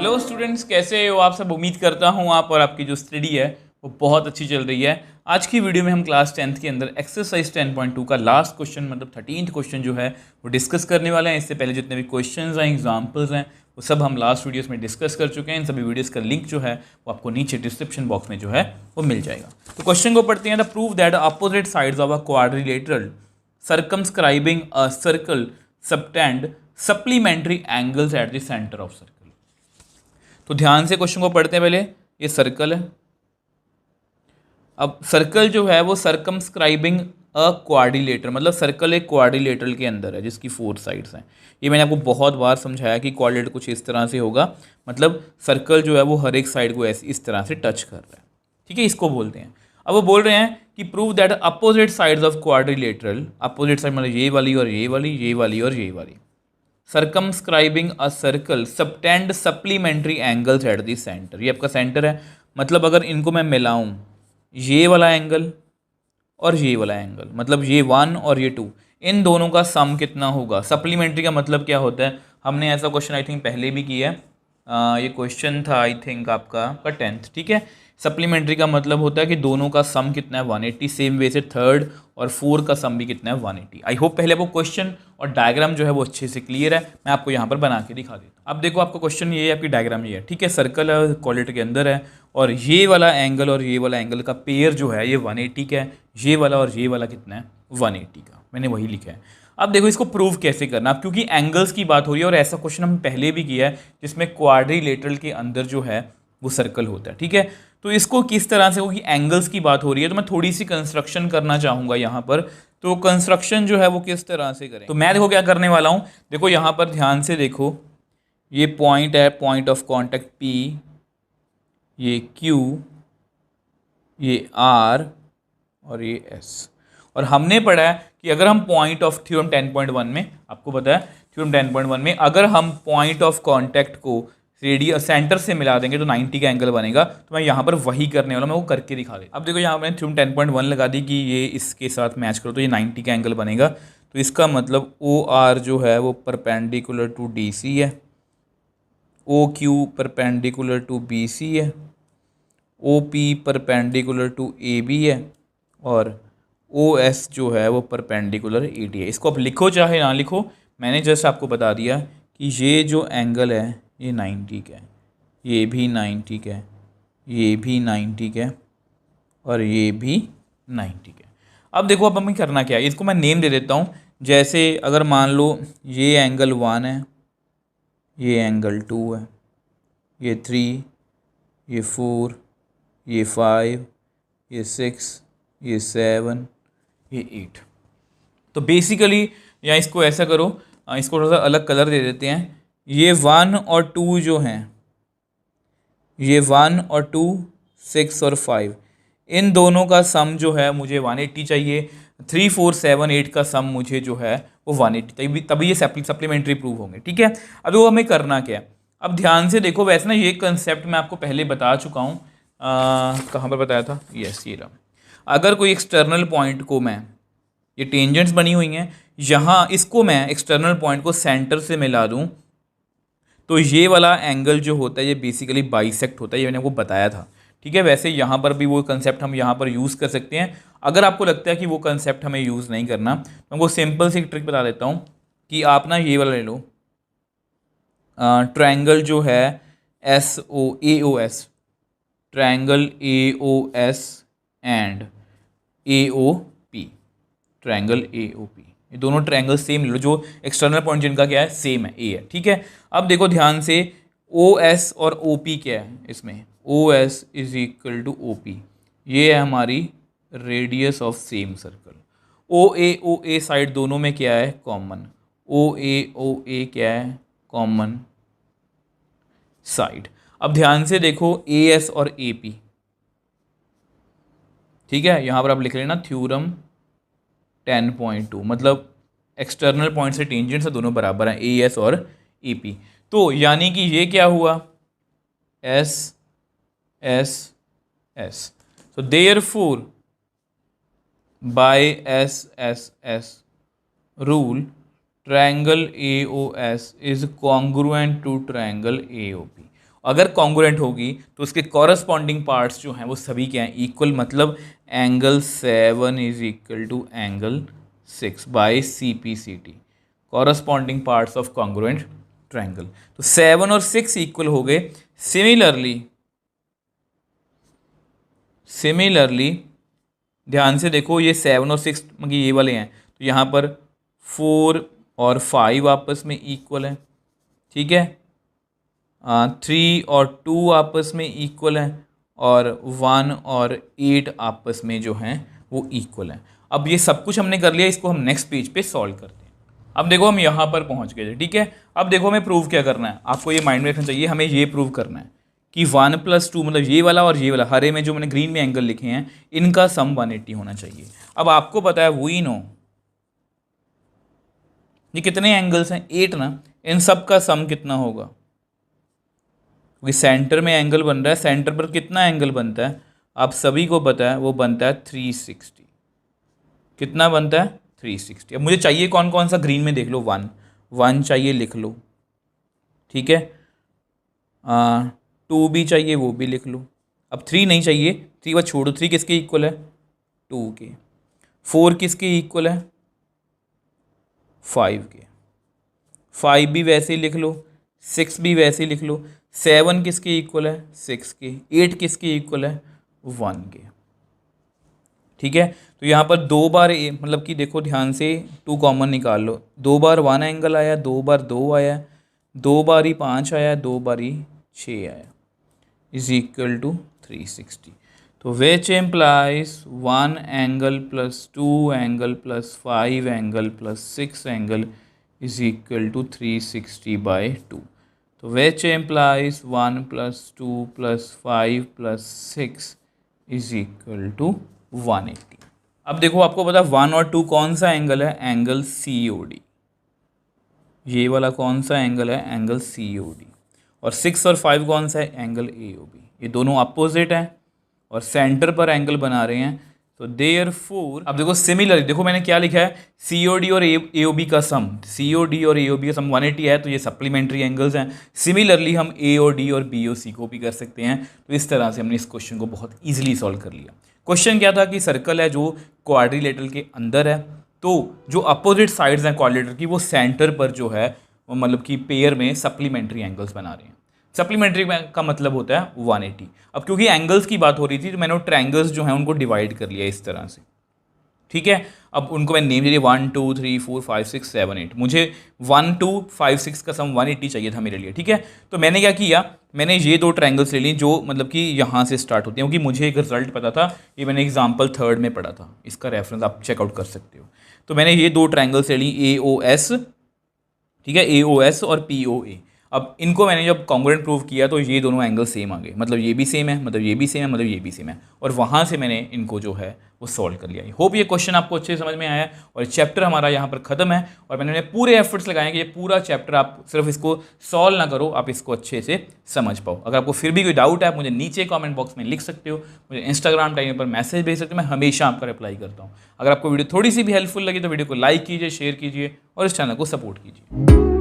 Hello students, कैसे हो आप सब। उम्मीद करता हूँ आप और आपकी जो स्टडी है वो बहुत अच्छी चल रही है। आज की वीडियो में हम क्लास 10th के अंदर एक्सरसाइज 10.2 का लास्ट क्वेश्चन मतलब 13th क्वेश्चन जो है वो डिस्कस करने वाले हैं। इससे पहले जितने भी क्वेश्चंस हैं, एग्जांपल्स हैं, वो सब हम लास्ट वीडियोस में डिस्कस कर चुके हैं। इन सभी वीडियोस का लिंक जो है वो आपको नीचे डिस्क्रिप्शन बॉक्स में जो है वो मिल जाएगा। तो क्वेश्चन को पढ़ते हैं। The prove that opposite sides of a quadrilateral circumscribing a circle subtend supplementary angles at the center of circle। तो ध्यान से क्वेश्चन को पढ़ते हैं। पहले ये सर्कल है। अब सर्कल जो है वो सर्कमस्क्राइबिंग अ क्वाड्रिलेटर, मतलब सर्कल एक क्वाड्रिलेटरल के अंदर है जिसकी 4 साइड्स हैं। ये मैंने आपको बहुत बार समझाया कि क्वाड्रिलेटर कुछ इस तरह से होगा, मतलब सर्कल जो है वो हर एक साइड को ऐसे इस तरह से टच कर रहा है। ठीक है, इसको बोलते हैं। अब वो बोल रहे हैं कि prove that opposite sides of quadrilateral, opposite side मतलब ये वाली और ये वाली, ये वाली और ये वाली, circumscribing a circle subtend supplementary angles at the centre. ये आपका सेंटर है, मतलब अगर इनको मैं मिलाऊं, ये वाला एंगल और ये वाला एंगल, मतलब ये 1 और ये 2, इन दोनों का सम कितना होगा। सप्लीमेंट्री का मतलब क्या होता है, हमने ऐसा क्वेश्चन आई थिंक पहले भी किया है। ये क्वेश्चन था आई थिंक आपका 10th। ठीक है, सप्लीमेंट्री का मतलब होता है कि दोनों का सम कितना है 180। सेम वे से थर्ड और 4 का सम भी कितना है 180। आई होप पहले आपको क्वेश्चन और डायग्राम जो है वो अच्छे से क्लियर है। मैं आपको यहाँ पर बना के दिखा देता हूँ। अब देखो, आपका क्वेश्चन ये है, आपकी डायग्राम ये है। ठीक है, सर्कल है, क्वाड्रिलेटरल के अंदर है, और ये वाला एंगल और ये वाला एंगल का पेयर जो है ये 180 का है। ये वाला और ये वाला कितना है 180 का, मैंने वही लिखा है। अब देखो इसको प्रूव कैसे करना। अब क्योंकि एंगल्स की बात हो रही है और ऐसा क्वेश्चन हम पहले भी किया है जिसमें क्वाड्रिलेटरल के अंदर जो है वो सर्कल होता है। ठीक है, तो इसको किस तरह से होगी, एंगल्स की बात हो रही है तो मैं थोड़ी सी कंस्ट्रक्शन करना चाहूँगा यहाँ पर। तो कंस्ट्रक्शन जो है वो किस तरह से करें, तो मैं देखो क्या करने वाला हूँ। देखो यहाँ पर ध्यान से देखो, ये पॉइंट है, पॉइंट ऑफ कॉन्टैक्ट P, ये Q, ये R और ये S। और हमने पढ़ा है कि अगर हम पॉइंट ऑफ थ्योरम 10.1 में, आपको पता है थ्योरम 10.1 में अगर हम पॉइंट ऑफ कांटेक्ट को रेडियस सेंटर से मिला देंगे तो 90 का एंगल बनेगा। तो मैं यहाँ पर वही करने वाला, मैं वो करके दिखा देता। अब देखो यहाँ मैंने थ्योरम 10.1 लगा दी कि ये इसके साथ मैच करो तो ये 90 का एंगल बनेगा। तो इसका मतलब OR जो है वो परपेंडिकुलर टू DC है, OQ परपेंडिकुलर टू BC है, OP परपेंडिकुलर टू AB है, और OS जो है वो परपेंडिकुलर AD है। इसको आप लिखो चाहे ना लिखो, मैंने जस्ट आपको बता दिया कि ये जो एंगल है ये 90 का है, ये भी 90 का है, ये भी 90 का है, और ये भी 90 का है। अब देखो अब हमें करना क्या है, इसको मैं नेम दे देता हूँ। जैसे अगर मान लो ये एंगल 1 है, ये एंगल 2 है, ये 3, ये 4, ये 5, ये 6, ये 7, ये 8। तो बेसिकली या इसको ऐसा करो, इसको थोड़ा सा अलग कलर दे देते हैं। ये 1 और 2 जो हैं, ये 1 और 2, 6 और 5, इन दोनों का सम जो है मुझे 180 चाहिए। 3, 4, 7, 8 का सम मुझे जो है वो 180, तभी ये सप्लीमेंट्री प्रूव होंगे। ठीक है, अब वो हमें करना क्या है। अब ध्यान से देखो, वैसे ना ये कंसेप्ट मैं आपको पहले बता चुका हूँ। कहाँ पर बताया था, यस ये रहा। अगर कोई एक्सटर्नल पॉइंट को मैं, ये टेंजेंट्स बनी हुई हैं, यहाँ इसको मैं एक्सटर्नल पॉइंट को सेंटर से मिला दूँ तो ये वाला एंगल जो होता है ये बेसिकली बाइसेक्ट होता है, ये मैंने आपको बताया था। ठीक है, वैसे यहाँ पर भी वो कंसेप्ट हम यहाँ पर यूज़ कर सकते हैं। अगर आपको लगता है कि वो कंसेप्ट हमें यूज़ नहीं करना, तो मैं सिंपल सी एक ट्रिक बता देता हूँ कि आप ना ये वाला ले लो, ट्रायंगल जो है AOS, triangle AOS and AOP, triangle AOP, ये दोनों ट्रायंगल सेम ले लो, जो एक्सटर्नल पॉइंट जिनका क्या है सेम है, A है। ठीक है, अब देखो ध्यान से, OS और OP क्या है इसमें, OS is equal to OP, ये है हमारी radius of same circle. OA side दोनों में क्या है कॉमन, OA क्या है कॉमन साइड। अब ध्यान से देखो AS और AP, ठीक है, यहाँ पर आप लिख लेना थ्योरम 10.2, मतलब एक्सटर्नल पॉइंट से टेंजेंट से दोनों बराबर हैं AS और AP। तो यानी कि ये क्या हुआ, S S S। so therefore by S rule triangle AOS is congruent to triangle AOP। अगर कॉन्ग्रुएंट होगी तो उसके कॉरस्पॉन्डिंग पार्ट्स जो हैं वो सभी क्या हैं, इक्वल, मतलब angle 7 is equal to angle 6 by CPCT, corresponding parts of congruent triangle. तो 7 और 6 इक्वल हो गए। सिमिलरली ध्यान से देखो, ये 7 और 6 मतलब ये वाले हैं, तो यहाँ पर 4 और 5 आपस में इक्वल है, ठीक है। 3 और 2 आपस में इक्वल हैं, और 1 और 8 आपस में जो हैं वो इक्वल हैं। अब ये सब कुछ हमने कर लिया, इसको हम नेक्स्ट पेज पे सॉल्व करते हैं। अब देखो हम यहाँ पर पहुँच गए थे, ठीक है। अब देखो हमें प्रूव क्या करना है, आपको ये माइंड में रखना चाहिए, हमें ये प्रूव करना है कि 1 + 2 मतलब ये वाला और ये वाला, हरे में जो मैंने ग्रीन में एंगल लिखे हैं, इनका सम 180 होना चाहिए। अब आपको पता है वी नो ये कितने एंगल्स हैं, 8 ना, इन सब का सम कितना होगा, क्योंकि सेंटर में एंगल बन रहा है, सेंटर पर कितना एंगल बनता है आप सभी को पता है, वो बनता है 360। कितना बनता है, 360। अब मुझे चाहिए कौन कौन सा, ग्रीन में देख लो, 1 चाहिए, लिख लो, ठीक है। 2 भी चाहिए, वो भी लिख लो। अब 3 नहीं चाहिए, 3 बस छोड़ो, 3 किसके इक्वल है, 2 के। 4 किसके इक्वल है, 5 के। 5 भी वैसे ही लिख लो, 6 भी वैसे ही लिख लो। 7 किसके इक्वल है, 6 के। 8 किसके इक्वल है, 1 के, ठीक है। तो यहाँ पर 2 बार मतलब कि देखो ध्यान से, 2 कॉमन निकाल लो, 2 बार 1 एंगल आया, 2 बार 2 आया, 2 बार ही 5 आया, 2 बार ही 6 आया, इज इक्वल टू 360। तो which implies 1 angle plus 2 angle plus 5 angle plus 6 angle is equal to 360/2। तो which implies 1 + 2 + 5 + 6 is equal to 180। अब देखो आपको पता 1 और 2 कौन सा एंगल है, एंगल COD। ये वाला कौन सा एंगल है, एंगल COD। और 6 और 5 कौन सा है, एंगल AOB। ये दोनों अपोजिट हैं और सेंटर पर एंगल बना रहे हैं। तो देयरफॉर अब देखो सिमिलर, देखो मैंने क्या लिखा है, COD और AOB का सम, COD और AOB का सम 180 है, तो ये सप्लीमेंट्री एंगल्स हैं। सिमिलरली हम AOD और BOC को भी कर सकते हैं। तो इस तरह से हमने इस क्वेश्चन को बहुत ईजिली सॉल्व कर लिया। क्वेश्चन क्या था कि सर्कल है जो क्वाड्रिलेटरल के अंदर है, तो जो अपोजिट साइड्स हैं क्वाड्रिलेटरल की, वो सेंटर पर जो है वो मतलब कि पेयर में सप्लीमेंट्री एंगल्स बना रहे हैं। सप्लीमेंट्री का मतलब होता है 180। अब क्योंकि एंगल्स की बात हो रही थी तो मैंने वो ट्रायंगल्स जो हैं उनको डिवाइड कर लिया इस तरह से, ठीक है। अब उनको मैंने नेम दे दिया 1 2 3 4 5 6 7 8। मुझे 1 2 5 6 का सम 180 चाहिए था मेरे लिए, ठीक है। तो मैंने क्या किया, मैंने ये 2 ट्रायंगल्स ले ली जो मतलब कि यहाँ से स्टार्ट होते हैं, क्योंकि मुझे एक रिजल्ट पता था, ये मैंने एग्जाम्पल 3rd में पढ़ा था, इसका रेफरेंस आप चेकआउट कर सकते हो। तो मैंने ये 2 ट्रायंगल्स ले ली, AOS, ठीक है, AOS और POA। अब इनको मैंने जब कॉन्ग्रुएंट प्रूव किया तो ये दोनों एंगल सेम आ गए, मतलब ये भी सेम है, मतलब ये भी सेम है, मतलब ये भी सेम है, और वहाँ से मैंने इनको जो है वो सॉल्व कर लिया। होप ये क्वेश्चन आपको अच्छे से समझ में आया है, और चैप्टर हमारा यहाँ पर खत्म है। और मैंने पूरे एफर्ट्स लगाए कि ये पूरा चैप्टर आप सिर्फ इसको सॉल्व ना करो, आप इसको अच्छे से समझ पाओ। अगर आपको फिर भी कोई डाउट है, आप मुझे नीचे कॉमेंट बॉक्स में लिख सकते हो, मुझे इंस्टाग्राम टाइम पर मैसेज भेज सकते हो, मैं हमेशा आपका रिप्लाई करता हूँ। अगर आपको वीडियो थोड़ी सी भी हेल्पफुल लगी तो वीडियो को लाइक कीजिए, शेयर कीजिए और इस चैनल को सपोर्ट कीजिए।